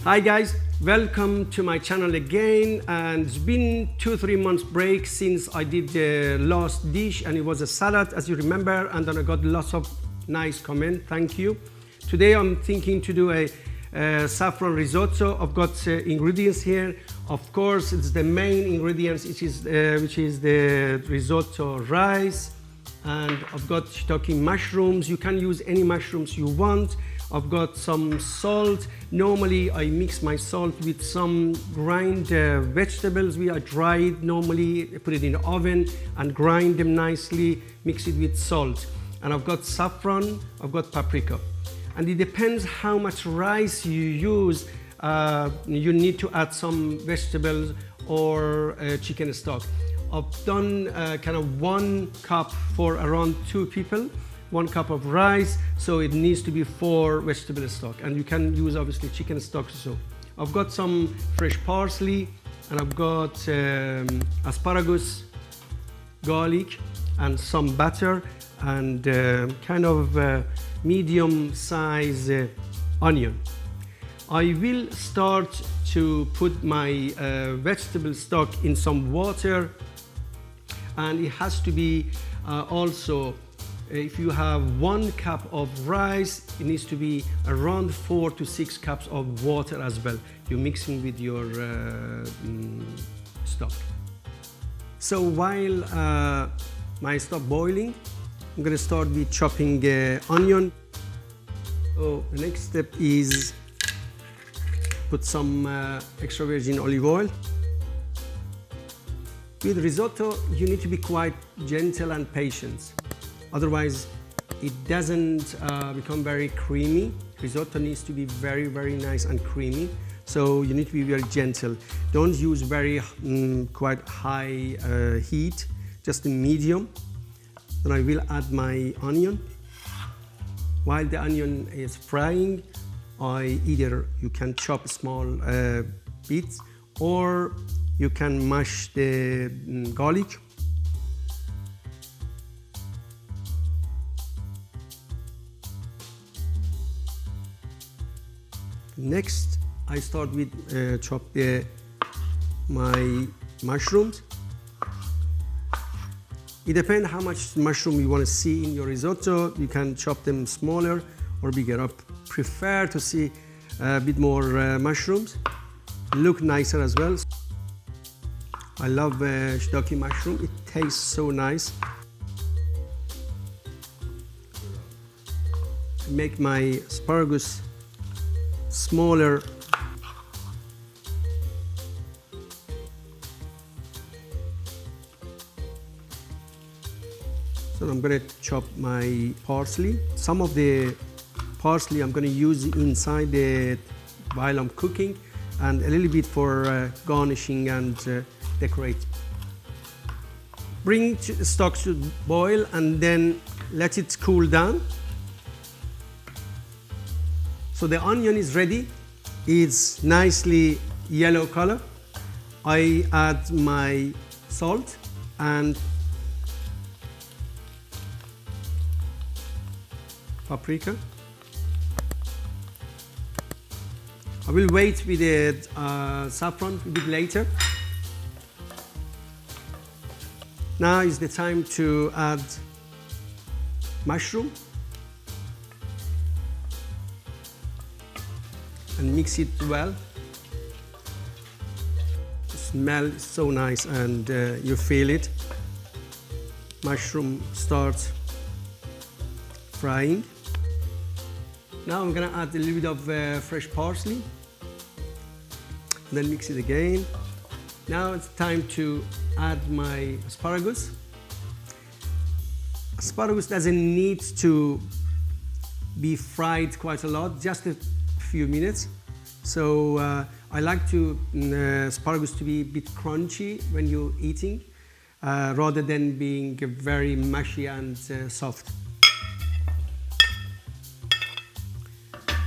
Hi guys, welcome to my channel again, and it's been 2-3 months break since I did the last dish, and it was a salad as you remember, and then I got lots of nice comments, thank you. Today I'm thinking to do a saffron risotto. I've got ingredients here. Of course it's the main ingredients which is the risotto rice, and I've got shiitake mushrooms. You can use any mushrooms you want. I've got some salt. Normally I mix my salt with some grind vegetables. I dry it normally, put it in the oven and grind them nicely, mix it with salt. And I've got saffron, I've got paprika. And it depends how much rice you use. You need to add some vegetables or chicken stock. I've done kind of 1 cup for around 2 people. 1 cup of rice, so it needs to be 4 vegetable stock, and you can use obviously chicken stock. So I've got some fresh parsley, and I've got asparagus, garlic, and some butter, and kind of medium size onion. I will start to put my vegetable stock in some water, and it has to be also, if you have 1 cup of rice, it needs to be around 4 to 6 cups of water as well. You're mixing with your stock. So while my stock boiling, I'm going to start with chopping onion. So the next step is put some extra virgin olive oil. With risotto, you need to be quite gentle and patient. Otherwise, it doesn't become very creamy. Risotto needs to be very, very nice and creamy. So you need to be very gentle. Don't use very quite high heat, just a medium. Then I will add my onion. While the onion is frying, either you can chop small bits, or you can mash the garlic. Next, I start with chop my mushrooms. It depends how much mushroom you want to see in your risotto. You can chop them smaller or bigger. I prefer to see a bit more mushrooms. Look nicer as well. I love shiitake mushroom. It tastes so nice. Make my asparagus smaller. So I'm going to chop my parsley. Some of the parsley I'm going to use inside while I'm cooking, and a little bit for garnishing and decorate. Bring the stock to boil and then let it cool down. So the onion is ready. It's nicely yellow color. I add my salt and paprika. I will wait with the saffron a bit later. Now is the time to add mushroom and mix it well. The smell is so nice, and you feel it. Mushroom starts frying. Now I'm gonna add a little bit of fresh parsley, and then mix it again. Now it's time to add my asparagus. Asparagus doesn't need to be fried quite a lot, just a few minutes. So I like asparagus to be a bit crunchy when you're eating, rather than being very mushy and soft.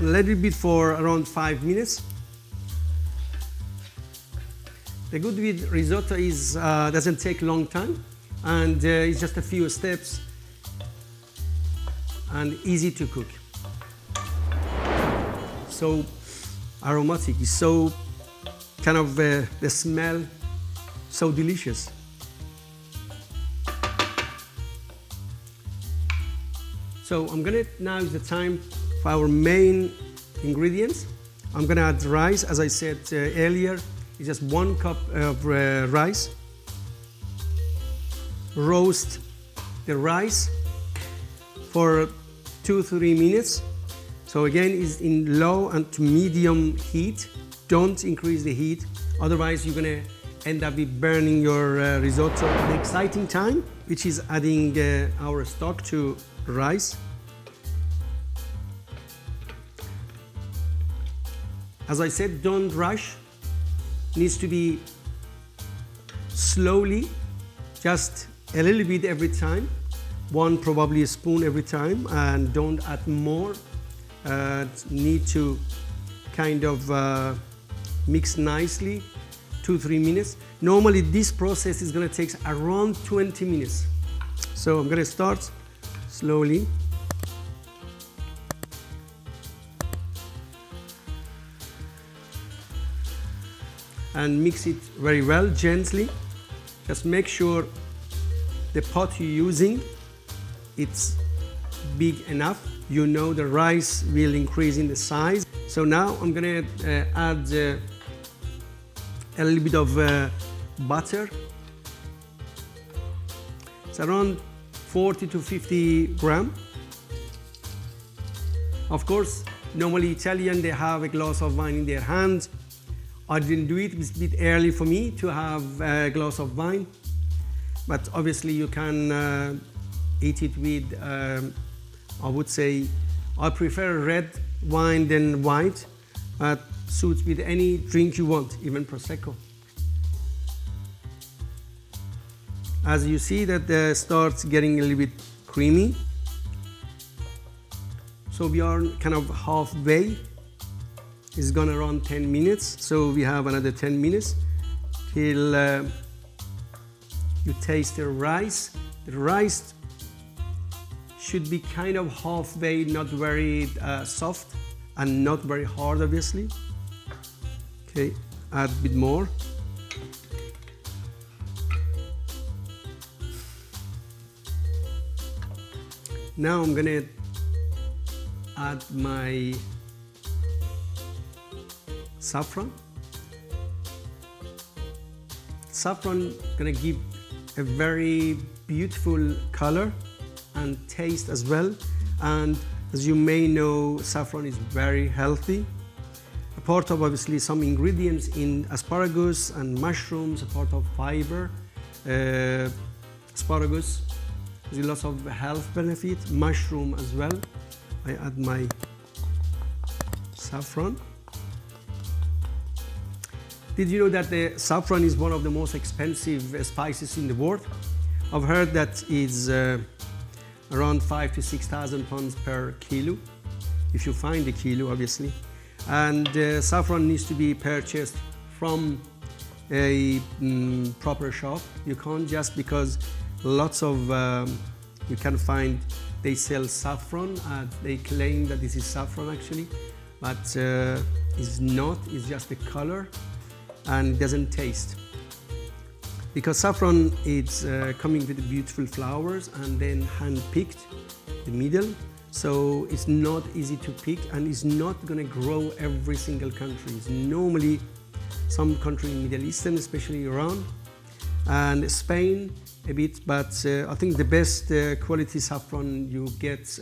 Let it be for around 5 minutes. The good with risotto is doesn't take a long time, and it's just a few steps and easy to cook. So aromatic. It's so kind of the smell so delicious. So I'm gonna, now is the time for our main ingredients. I'm gonna add rice. As I said earlier, it's just 1 cup of rice. Roast the rice for 2-3 minutes. So again, it's in low and to medium heat. Don't increase the heat, otherwise you're gonna end up with burning your risotto. The exciting time, which is adding our stock to rice. As I said, don't rush. Needs to be slowly, just a little bit every time. 1 probably a spoon every time, and don't add more. Need to kind of mix nicely, 2-3 minutes. Normally this process is gonna take around 20 minutes. So I'm gonna start slowly. And mix it very well, gently. Just make sure the pot you're using, it's big enough. You know the rice will increase in the size. So now I'm gonna add a little bit of butter. It's around 40 to 50 grams. Of course, normally Italian, they have a glass of wine in their hands. I didn't do it, it's a bit early for me to have a glass of wine. But obviously you can eat it with, I would say, I prefer red wine than white. Suits with any drink you want, even Prosecco. As you see that starts getting a little bit creamy. So we are kind of halfway. It's gonna run 10 minutes, so we have another 10 minutes till you taste the rice. The rice should be kind of halfway, not very soft and not very hard, obviously. Okay, add a bit more. Now I'm gonna add my saffron. Saffron gonna give a very beautiful color and taste as well. And as you may know, saffron is very healthy. A part of obviously some ingredients in asparagus and mushrooms, a part of fiber. Asparagus has lots of health benefit. Mushroom as well. I add my saffron. Did you know that the saffron is one of the most expensive spices in the world? I've heard that it's around 5,000 to 6,000 pounds per kilo, if you find the kilo, obviously. And saffron needs to be purchased from a proper shop. You can't just, because lots of, you can find, they sell saffron, they claim that this is saffron actually, but it's not, it's just the color. And it doesn't taste. Because saffron is coming with beautiful flowers and then hand-picked, the middle. So it's not easy to pick and it's not gonna grow every single country. It's normally some country in Middle Eastern, especially Iran and Spain a bit, but I think the best quality saffron you get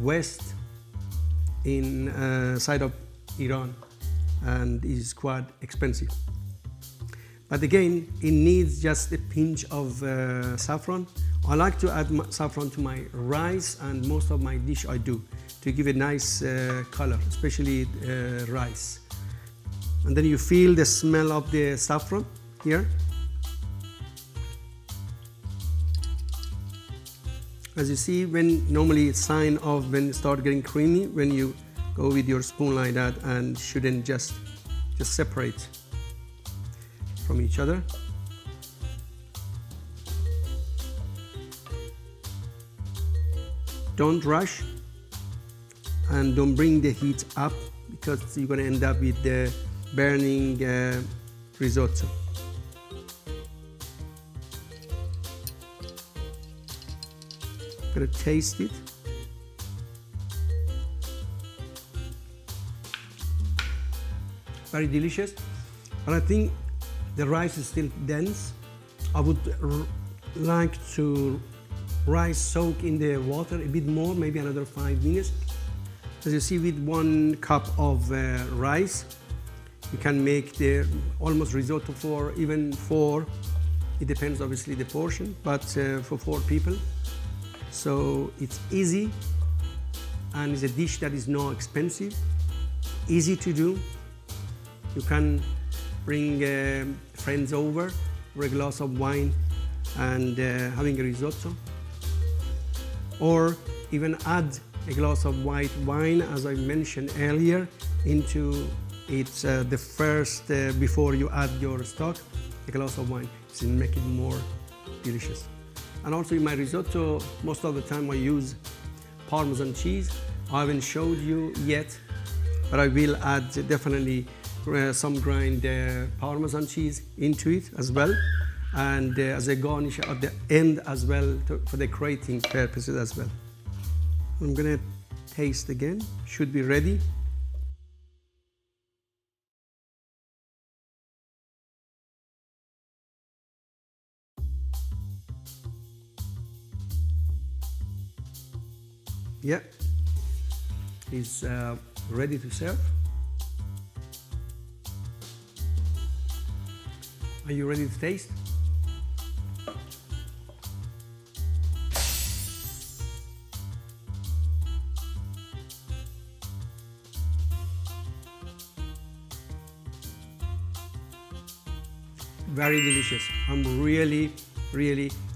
west in side of Iran, and is quite expensive. But again, it needs just a pinch of saffron. I like to add saffron to my rice, and most of my dish I do, to give a nice color, especially rice. And then you feel the smell of the saffron here. As you see, when normally it's sign of when it start getting creamy, when you go with your spoon like that, and shouldn't just separate from each other. Don't rush and don't bring the heat up because you're going to end up with the burning risotto. I'm going to taste it. Very delicious, but I think the rice is still dense. I would like to rice soak in the water a bit more, maybe another 5 minutes. As you see, with 1 cup of rice, you can make the almost risotto for even 4. It depends obviously the portion, but for 4 people. So it's easy, and it's a dish that is not expensive, easy to do. You can bring friends over for a glass of wine and having a risotto, or even add a glass of white wine, as I mentioned earlier, into it the first, before you add your stock, a glass of wine to make it more delicious. And also in my risotto, most of the time I use Parmesan cheese. I haven't showed you yet, but I will add definitely some grind Parmesan cheese into it as well, and as a garnish at the end as well, for decorating purposes as well. I'm gonna taste again. Should be ready. Yeah, it's ready to serve. Are you ready to taste? Very delicious. I'm really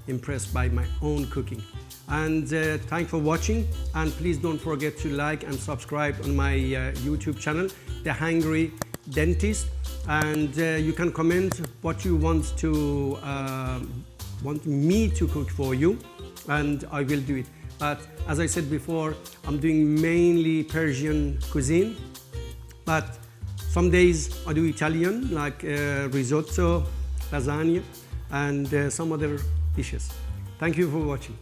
impressed by my own cooking. And thanks for watching, and please don't forget to like and subscribe on my YouTube channel, The Hungry Dentist. And you can comment what you want me to cook for you, and I will do it. But as I said before, I'm doing mainly Persian cuisine, but some days I do Italian, like risotto, lasagna, and some other dishes. Thank you for watching.